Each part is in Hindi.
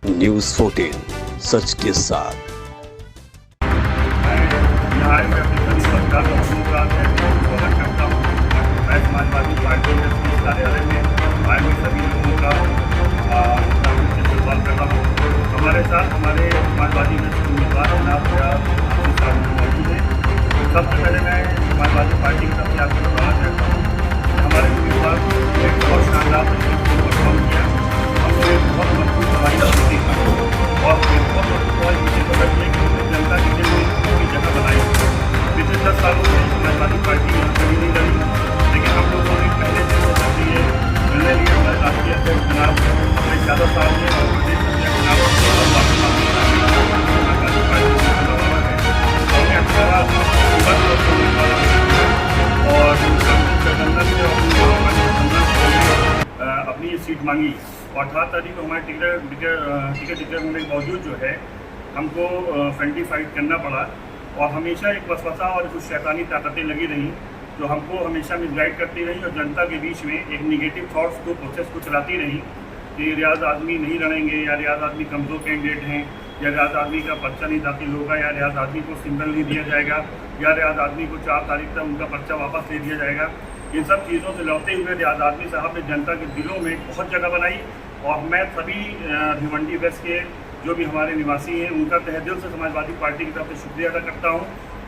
न्यूज़ 14 सच के साथ। मैं अपनी सभी पत्रकार बंधुओं का स्वागत करता हूँ। मैं समाजवादी पार्टी के इस कार्यालय में आए हुए सभी लोगों का इस्तेमाल करता हूँ। हमारे साथ हमारे समाजवादी में उम्मीदवार जनाब मौजूद हैं। सबसे पहले मैं समाजवादी पार्टी की तरफ से आपको बताना चाहता हूँ कि हमारे उम्मीदवार ने बहुत शानदार तरीके से परफॉर्म किया। हमने बहुत मजबूत हमारी रणनीति का और बहुत मजबूत चीज़ें को रखने के लिए जनता के दिल में की जगह बनाई। पिछले 10 सालों से समाजवादी पार्टी यहाँ कभी नहीं लड़ी, लेकिन हम लोगों ने पहले से निर्णय लिया। हमारे राष्ट्रीय अध्यक्ष जनाब अपने 14 साल में और प्रदेश अध्यक्ष जनाब और अपनी सीट मांगी और 18 तारीख को हमारे टिकट डिक्लेयर होने के बावजूद जो है हमको फ्रेंडली फाइट करना पड़ा और हमेशा एक वसवसा और कुछ शैतानी ताकतें लगी रहीं जो हमको हमेशा मिसगाइड करती रहीं और जनता के बीच में एक निगेटिव थॉट्स को प्रोसेस को चलाती रहीं कि रियाज आदमी नहीं लड़ेंगे या रियाज आदमी कमज़ोर कैंडिडेट हैं या रियाज आदमी का पर्चा नहीं दाखिल होगा या रियाज आदमी को सिंबल नहीं दिया जाएगा या रियाज आदमी को 4 तारीख तक उनका पर्चा वापस ले दिया जाएगा। इन सब चीज़ों से लड़ते हुए रियाज आदमी साहब ने जनता के दिलों में बहुत जगह बनाई और मैं सभी भिवंडी वेस्ट के जो भी हमारे निवासी हैं उनका तहे दिल से समाजवादी पार्टी की तरफ से शुक्रिया अदा करता हूँ।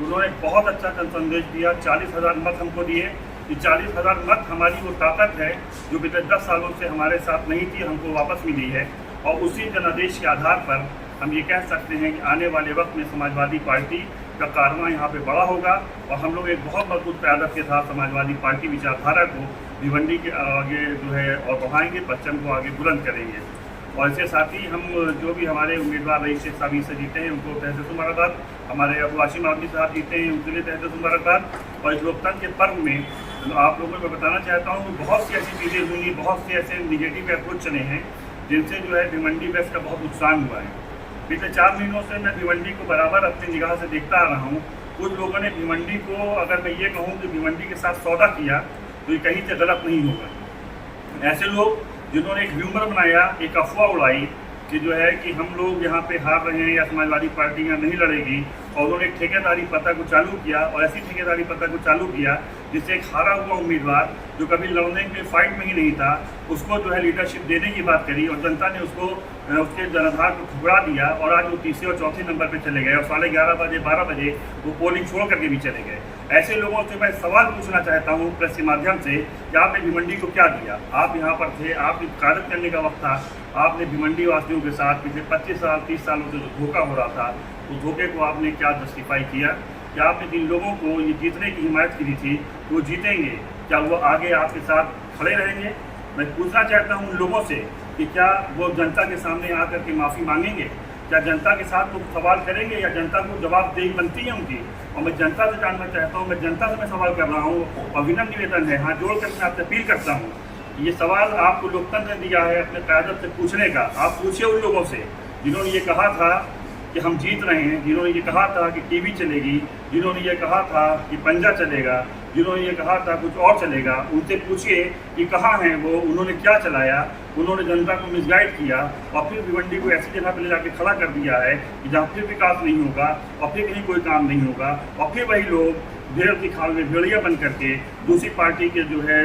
उन्होंने बहुत अच्छा संदेश दिया। 40,000 मत हमको दिए। ये 40,000 मत हमारी वो ताकत है जो पिछले 10 सालों से हमारे साथ नहीं थी, हमको वापस मिली है और उसी जनादेश के आधार पर हम ये कह सकते हैं कि आने वाले वक्त में समाजवादी पार्टी का कारवां यहाँ पे बड़ा होगा और हम लोग एक बहुत मजबूत क़यादत के साथ समाजवादी पार्टी विचारधारा को भिवंडी के आगे जो है और बढ़ाएंगे, परचम को आगे बुलंद करेंगे। और इसके साथ ही हम जो भी हमारे उम्मीदवार रईस शेख साहब से जीते हैं उनको तहे दिल से मुबारकबाद, हमारे अबू हाशिम आदमी साहब जीते हैं उनके लिए तहे दिल से मुबारकबाद। और इस लोकतंत्र के पर्व में आप लोगों को बताना चाहता हूँ कि बहुत सी ऐसी चीज़ें हुई, बहुत से ऐसे निगेटिव अप्रोच चले हैं जिनसे जो है भिवंडी वेस्ट का बहुत नुकसान हुआ है। पिछले 4 महीनों से मैं भिवंडी को बराबर अपनी निगाह से देखता आ रहा हूँ। कुछ लोगों ने भिवंडी को, अगर मैं ये कहूँ कि भिवंडी के साथ सौदा किया तो ये कहीं से गलत नहीं होगा। ऐसे लोग जिन्होंने एक ह्यूमर बनाया, एक अफवाह उड़ाई कि जो है कि हम लोग यहाँ पे हार रहे हैं या समाजवादी पार्टी यहाँ नहीं लड़ेगी और उन्होंने एक ठेकेदारी पता को चालू किया और ऐसी ठेकेदारी पता को चालू किया जिससे एक हारा हुआ उम्मीदवार जो कभी लड़ने के फाइट में ही नहीं था उसको जो है लीडरशिप देने की बात करी और जनता ने उसको उसके जनाधार को ठुकरा दिया और आज वो तीसरे और चौथे नंबर पे चले गए और 11:30 बजे 12 बजे वो पोलिंग छोड़ करके भी चले गए। ऐसे लोगों से मैं सवाल पूछना चाहता हूँ प्रेस के माध्यम से कि आपने भिवंडी को क्या दिया? आप यहाँ पर थे, आपकी क़यादत करने का वक्त था, आपने भिवंडी वासियों के साथ पिछले 25 साल 30 सालों से जो धोखा हो रहा था उस धोखे को आपने क्या जस्टिफाई किया? क्या आपने जिन लोगों को ये जीतने की हिमायत की थी वो जीतेंगे, क्या वो आगे आपके साथ खड़े रहेंगे? मैं पूछना चाहता हूँ उन लोगों से कि क्या वो जनता के सामने आकर के माफ़ी मांगेंगे? क्या जनता के साथ वो सवाल करेंगे या जनता को जवाबदेही बनती है उनकी? और मैं जनता से जानना चाहता हूँ, मैं जनता से मैं सवाल कर रहा हूँ और विनम्र निवेदन है, हाथ जोड़ कर मैं आपसे अपील करता हूँ, ये सवाल आपको लोकतंत्र ने दिया है अपने क़यादत से पूछने का। आप पूछिए उन लोगों से जिन्होंने ये कहा था कि हम जीत रहे हैं, जिन्होंने ये कहा था कि टीवी चलेगी, जिन्होंने ये कहा था कि पंजा चलेगा, जिन्होंने ये कहा था कुछ और चलेगा, उनसे पूछिए कि कहाँ हैं वो, उन्होंने क्या चलाया? उन्होंने जनता को मिसगाइड किया और फिर भिवंडी को ऐसी जगह पर ले जाके खड़ा कर दिया है कि जहाँ फिर विकास नहीं होगा और फिर कहीं कोई काम नहीं होगा और फिर वही लोग भेड़ की खाल में भेड़िया बन करके दूसरी पार्टी के जो है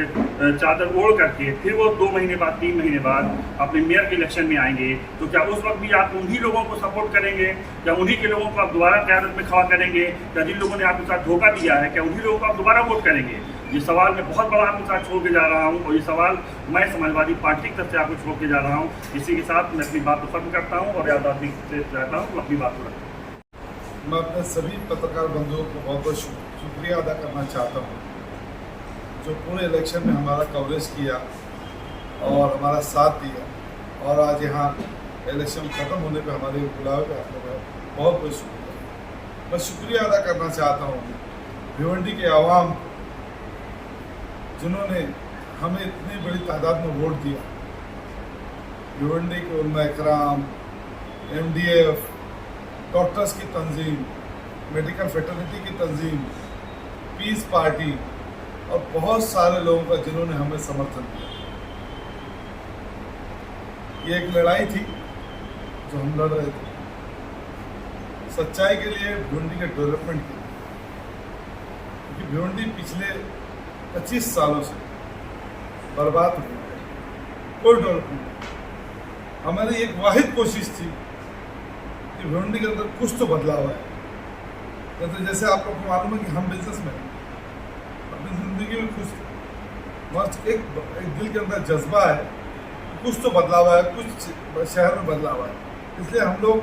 चादर ओढ़ करके फिर वो 2 महीने बाद 3 महीने बाद अपने मेयर के इलेक्शन में आएंगे। तो क्या उस वक्त भी आप उन्हीं लोगों को सपोर्ट करेंगे? क्या उन्हीं के लोगों को आप दोबारा क़यादत में खड़ा करेंगे? क्या जिन लोगों ने आपके साथ धोखा दिया है क्या उन्हीं लोगों को आप दोबारा वोट करेंगे? ये सवाल मैं बहुत बड़ा आपके साथ छोड़ के जा रहा हूँ और ये सवाल मैं समाजवादी पार्टी की तरफ से आपको छोड़ के जा रहा हूँ। इसी के साथ मैं अपनी बात को खत्म करता हूँ और याद आदमी से चाहता हूँ अपनी बात को रखता हूँ। मैं अपने सभी पत्रकार बंधुओं को बहुत बहुत शुक्रिया अदा करना चाहता हूँ जो पूरे इलेक्शन में हमारा कवरेज किया और हमारा साथ दिया और आज यहाँ इलेक्शन ख़त्म होने पे हमारे बुलावे पे आपने बहुत बहुत शुक्रिया। मैं शुक्रिया अदा करना चाहता हूँ भिवंडी के आवाम जिन्होंने हमें इतनी बड़ी तादाद में वोट दिया। भिवंडी के उलमा इकराम, MDF, डॉक्टर्स की तंजीम, मेडिकल फ्रेटर्निटी की तंजीम, पीस पार्टी और बहुत सारे लोगों का जिन्होंने हमें समर्थन दिया। ये एक लड़ाई थी जो हम लड़ रहे थे, सच्चाई के लिए, भिवंडी के डेवलपमेंट के लिए, क्योंकि भिवंडी पिछले 25 सालों से बर्बाद हो गई है, कोई डेवलपमेंट नहीं। हमारी एक वाहिद कोशिश थी कि भिवंडी के अंदर कुछ तो बदलाव है। तो जैसे आप लोग को मालूम है कि हम बिजनेसमैन अपनी जिंदगी में खुश थे, मगर एक दिल के अंदर जज्बा है, कुछ तो बदलाव है, कुछ शहर में बदलाव है। इसलिए हम लोग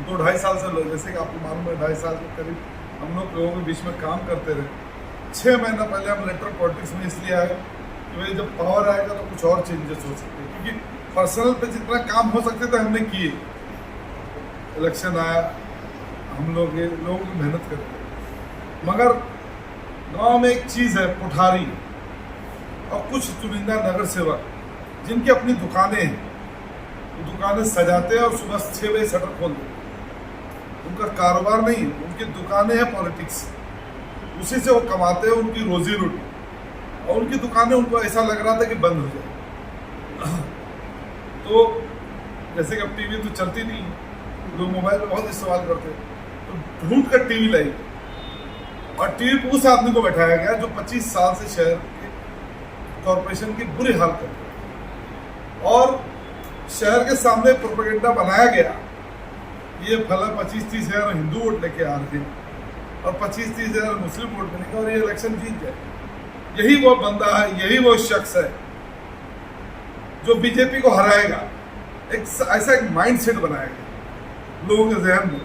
2-2.5 साल से लोग, जैसे कि आपको मालूम है 2.5 साल के करीब हम लोग लोगों के बीच में काम करते रहे। 6 महीना पहले हम इलेक्ट्रल पॉलिटिक्स में इसलिए आए कि भाई जब पावर आएगा तो कुछ और चेंजेस हो सकते हैं, क्योंकि पर्सनल पे जितना काम हो सकते थे हमने किए। इलेक्शन आया, हम लोग लोगों की मेहनत करते, मगर गांव में एक चीज़ है, पुठारी और कुछ चुनिंदा नगर सेवक जिनकी अपनी दुकानें हैं, वो दुकानें सजाते हैं और सुबह 6 बजे शटर खोल देते हैं। उनका कारोबार नहीं, उनकी दुकानें हैं पॉलिटिक्स, उसी से वो कमाते हैं उनकी रोजी रोटी, और उनकी दुकानें उनको ऐसा लग रहा था कि बंद हो जाए। तो जैसे कि अब टीवी तो चलती नहीं, लोग मोबाइल में बहुत इस्तेमाल करते हैं, तो ढूंढ कर टीवी लाई और टीवी पर उस आदमी को बैठाया गया जो 25 साल से शहर के कॉरपोरेशन की बुरी हाल करते हैं, और शहर के सामने प्रोपेगेंडा बनाया गया, ये फला 25-30 हज़ार हिंदू वोट लेके आ रहे हैं और 25-30 हज़ार मुस्लिम वोट लेके, और ये इलेक्शन जीत जाए। यही वो बंदा है, यही वो शख्स है जो बीजेपी को हराएगा। एक ऐसा एक माइंडसेट बनाया गया लोगों के जहन में,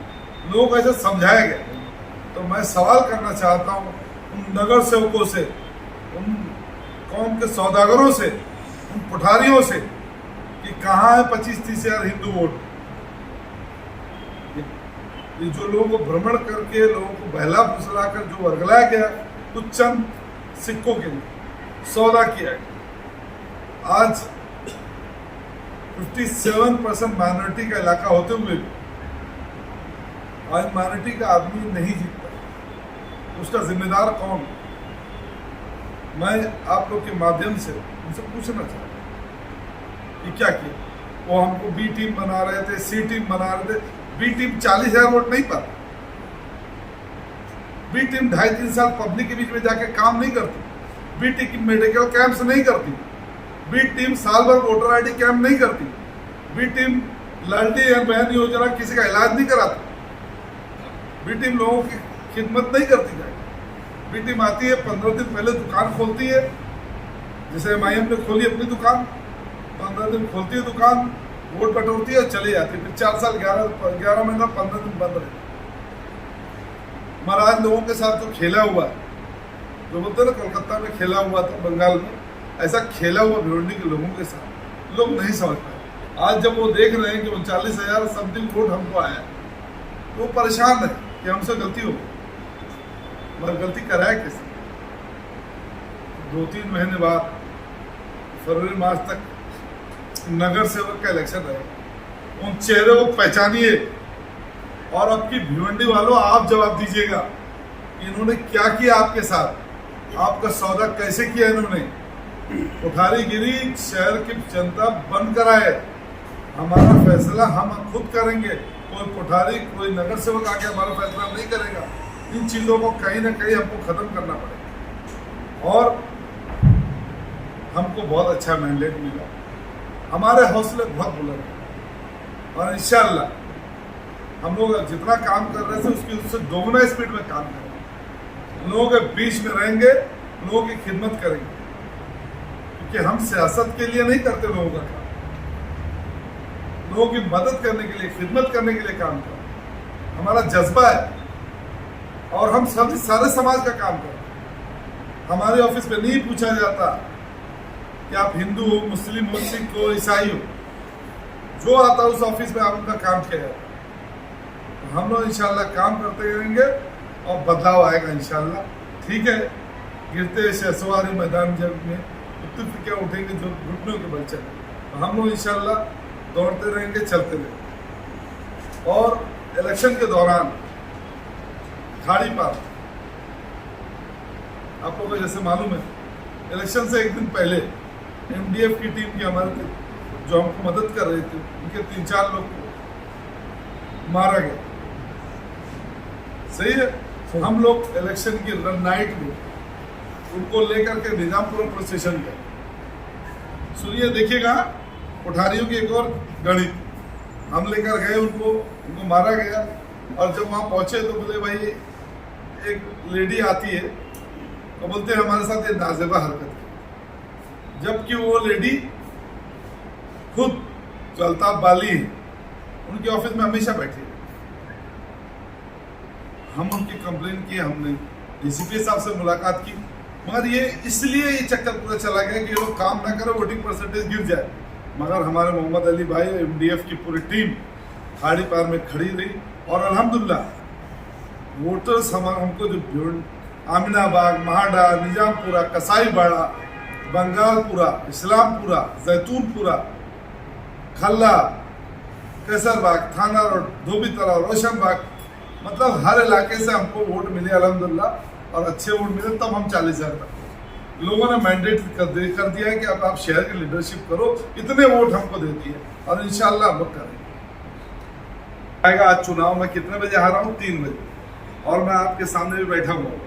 लोगों को ऐसा समझाया गया। तो मैं सवाल करना चाहता हूँ उन नगर सेवकों से, उन कौम के सौदागरों से, उन पुठारियों से कि कहाँ है 25-30 हज़ार हिंदू वोट। ये जो लोगों को भ्रमण करके, लोगों को बहला फुसला कर जो वर्गलाया गया कुछ चंद सिक्कों के लिए सौदा किया गया। आज 57% माइनॉरिटी का इलाका होते हुए भी आज माइनॉरिटी का आदमी नहीं जीतता, उसका जिम्मेदार कौन? मैं आप लोग के माध्यम से उनसे पूछना चाहता हूँ कि क्या किया? वो हमको बी टीम बना रहे थे, सी टीम बना रहे थे। बी टीम 40,000 वोट नहीं पाती। बी टीम 2.5-3 साल पब्लिक के बीच में जाके काम नहीं करती। बी टीम मेडिकल कैंप्स नहीं करती। बी टीम साल भर वोटर आईडी कैंप नहीं करती। बी टीम लाडली बहन योजना किसी का इलाज नहीं कराती। बी टीम लोगों की खिदमत नहीं करती जाएगी। बी टीम आती है, 15 दिन पहले दुकान खोलती है, जैसे MIM ने खोली अपनी दुकान, 15 दिन खोलती है दुकान, वोट बटोरती है और चली जाती है। फिर 4 साल 11 महीना 15 दिन बंद रहती। महाराज लोगों के साथ तो खेला हुआ है, जो बोलते ना कोलकाता में खेला हुआ था, बंगाल में, ऐसा खेला हुआ भिवंडी के लोगों के साथ लोग नहीं समझ पाए। आज जब वो देख रहे हैं कि 39,000 समथिंग वोट हमको आया, तो वो परेशान है कि हमसे गलती हो गई, मगर गलती कराया किसने? 2-3 महीने बाद फरवरी मार्च तक नगर सेवक का इलेक्शन रहेगा। उन चेहरे को पहचानिए और अब की भिवंडी वालों आप जवाब दीजिएगा कि इन्होंने क्या किया आपके साथ, आपका सौदा कैसे किया इन्होंने। उठारीगिरी शहर की जनता बंद कराए, हमारा फैसला हम खुद करेंगे। कोई पुठारी, कोई नगर सेवक आके हमारा फैसला नहीं करेगा। इन चीज़ों को कहीं ना कहीं हमको ख़त्म करना पड़ेगा। और हमको बहुत अच्छा मैंडेट मिला, हमारे हौसले बहुत बुलंद हैं, और इंशाअल्लाह हम लोग जितना काम कर रहे थे उससे दोगुना स्पीड में काम करेंगे। लोगों के बीच में रहेंगे, लोगों की खिदमत करेंगे, क्योंकि हम सियासत के लिए नहीं करते लोगों का काम, लोगों की मदद करने के लिए, खिदमत करने के लिए काम करते। हमारा जज्बा है और हम सभी सारे समाज का काम करते हैं। हमारे ऑफिस में नहीं पूछा जाता कि आप हिंदू हो, मुस्लिम हो, सिख हो, ईसाई हो, जो आता है उस ऑफिस में आप उनका काम किया जाता है। हम लोग इंशाल्लाह काम करते रहेंगे और बदलाव आएगा इंशाल्लाह। ठीक है, गिरते शहसवारी मैदान जब में उत्तर क्या उठेंगे जो घुटनों के बल चले, तो हम लोग इंशाल्लाह दौड़ते रहेंगे, चलते रहेंगे। और इलेक्शन के दौरान खाड़ी पार, आप लोगों को जैसे मालूम है, इलेक्शन से एक दिन पहले MDF की टीम की हमारे जो हमको मदद कर रही थी, उनके 3-4 लोग मारा गया। सही है। हम लोग इलेक्शन की नाइट में उनको लेकर के निजामपुर पुलिस स्टेशन गए। सुनिए, देखिएगा कोठारियों की एक और गणित। हम लेकर गए उनको मारा गया, और जब वहाँ पहुंचे तो बोले भाई एक लेडी आती है तो बोलते हैं हमारे साथ ये नाजेबा हरकत है, जबकि वो लेडी खुद जो अल्ताफ बाली है उनके ऑफिस में हमेशा बैठी है। हम उनकी कंप्लेन की, हमने डीसीपी साहब से मुलाकात की, मगर ये इसलिए ये चक्कर पूरा चला गया कि ये लोग काम ना करें, वोटिंग परसेंटेज गिर जाए। मगर हमारे मोहम्मद अली भाई और एमडीएफ की पूरी टीम खाड़ी पार में खड़ी रही, और अल्हम्दुलिल्लाह वोटर्स हमको जो आमिनाबाग, महाडा, निजामपुरा, कसाईबाड़ा, बंगालपुरा, इस्लामपुरा, जैतूनपुरा, खल्ला, कैसरबाग, थाना रोड, धोबी तलाव, रोशनबाग, मतलब हर इलाके से हमको वोट मिले अल्हम्दुलिल्लाह, और अच्छे वोट मिले। तब हम 40,000 तक लोगों ने मैंडेट कर दिया है कि अब आप शहर की लीडरशिप करो, इतने वोट हमको दे दिए, और इंशाल्लाह हम लोग करेंगे। आएगा आज चुनाव में कितने बजे हारा हूँ? 3 बजे, और मैं आपके सामने भी बैठा हुआ हूँ,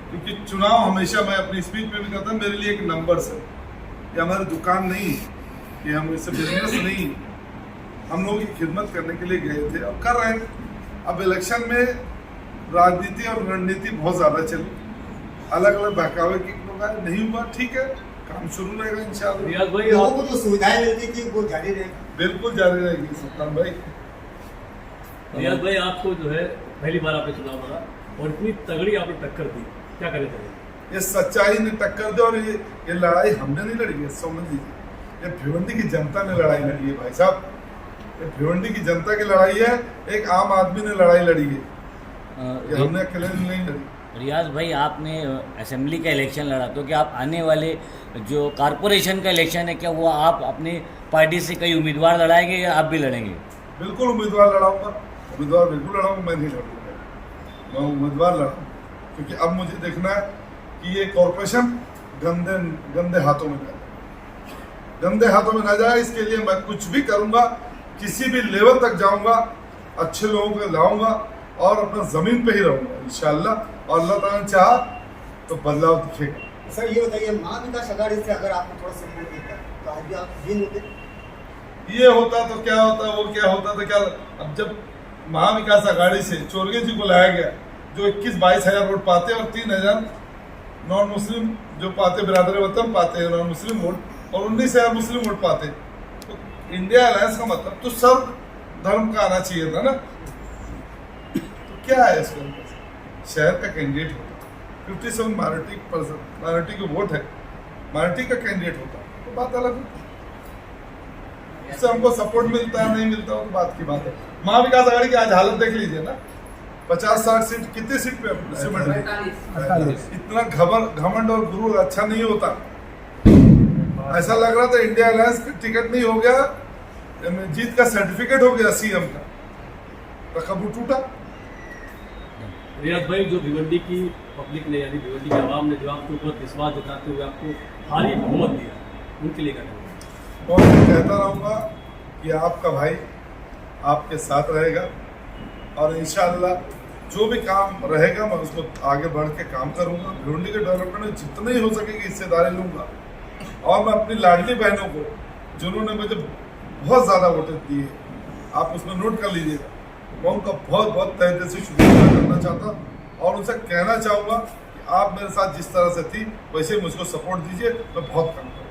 क्योंकि चुनाव हमेशा मैं अपनी स्पीच में भी कहता हूँ मेरे लिए एक नंबर है। ये हमारी दुकान नहीं है, ये हम इससे बिजनेस नहीं, हम लोगों की खिदमत करने के लिए गए थे और कर रहे हैं। अब इलेक्शन में राजनीति और रणनीति बहुत ज़्यादा चली, अलग अलग बहकावे की लोग आए, नहीं हुआ, ठीक है, काम शुरू रहेगा इंशाल्लाह। रियाज भाई, लोगों को जो सुविधाएं मिलती थी वो जारी रहेगी, बिल्कुल जारी रहेगी सुल्तान भाई। रियाज भाई, आपको जो है पहली बार आपने चुनाव लड़ा और इतनी तगड़ी आपने टक्कर दी, क्या कहना चाहिए? ये सच्चाई ने टक्कर दी, और ये लड़ाई हमने नहीं लड़ी है, समझ लीजिए, ये भिवंडी की जनता ने लड़ाई लड़ी है भाई साहब। ये भिवंडी की जनता की लड़ाई है, एक आम आदमी ने लड़ाई लड़ी है, ये हमने अकेले नहीं लड़ी। रियाज भाई, आपने असेंबली का इलेक्शन लड़ा, तो क्या आप आने वाले जो कारपोरेशन का इलेक्शन है, क्या वो आप अपनी पार्टी से कई उम्मीदवार लड़ाएंगे या आप भी लड़ेंगे? बिल्कुल उम्मीदवार लड़ाऊंगा, उम्मीदवार बिल्कुल लड़ाऊंगा, मैं नहीं लड़ूंगा, मैं उम्मीदवार लड़ाऊंगा, क्योंकि अब मुझे देखना है कि ये कॉरपोरेशन गंदे हाथों में ना जाए, गंदे हाथों में ना जाए। इसके लिए मैं कुछ भी करूंगा, किसी भी लेवल तक जाऊंगा, अच्छे लोगों को लाऊंगा और अपना जमीन पे ही रहूंगा इंशाल्लाह, और अल्लाह ताला ने चाहा तो बदलाव दिखेगा। सर ये बताइए, महाविकास अघाड़ी से अगर आपको थोड़ा सपोर्ट मिलता तो आज भी आप विन होते? ये होता तो क्या होता, वो क्या होता तो क्या। अब जब महाविकास अघाड़ी से चोरगे जी को लाया गया, जो 21-22 हजार वोट पाते और 3,000 नॉन मुस्लिम जो पाते, बिरादर वतन पाते हैं नॉन मुस्लिम वोट, और 19,000 मुस्लिम वोट पाते, तो इंडिया अलायंस का मतलब तो सब धर्म का आना चाहिए था ना। तो क्या है इसके अंदर, शहर का कैंडिडेट होता, 57 माइनॉरिटी के वोट है, माइनॉरिटी का कैंडिडेट होता तो बात अलग होती। इससे हमको सपोर्ट मिलता है नहीं मिलता वो तो बात की बात है। महाविकास अघाड़ी की आज हालत देख लीजिए ना, 50-60 सीट, कितनी सीट पे सिमट रही, इतना घमंड और गुरूर अच्छा नहीं होता। ऐसा लग रहा था इंडिया अलायंस का टिकट नहीं हो गया, जीत का सर्टिफिकेट हो गया सीएम का, रकबू टूटा। रियाज भाई, जो भिवंडी की पब्लिक ने, यानी भिवंडी की आवाम ने जो आपके ऊपर विश्वास जताते हुए आपको भारी बहुमत दिया, उनके लिए क्या कहेंगे? और मैं कहता रहूँगा कि आपका भाई आपके साथ रहेगा, और इंशाअल्लाह जो भी काम रहेगा मैं उसको आगे बढ़ के काम करूँगा। भिवंडी के डेवलपमेंट में जितनी हो सकेगी हिस्सेदारी लूँगा, और मैं अपनी लाडली बहनों को जिन्होंने मुझे बहुत ज़्यादा वोटें दिए, आप उसमें नोट कर लीजिएगा, मैं उनका बहुत बहुत तहे दिल से शुक्रिया करना चाहता हूँ, और उनसे कहना चाहूँगा कि आप मेरे साथ जिस तरह से थी वैसे मुझको सपोर्ट दीजिए, मैं बहुत काम करूँगा।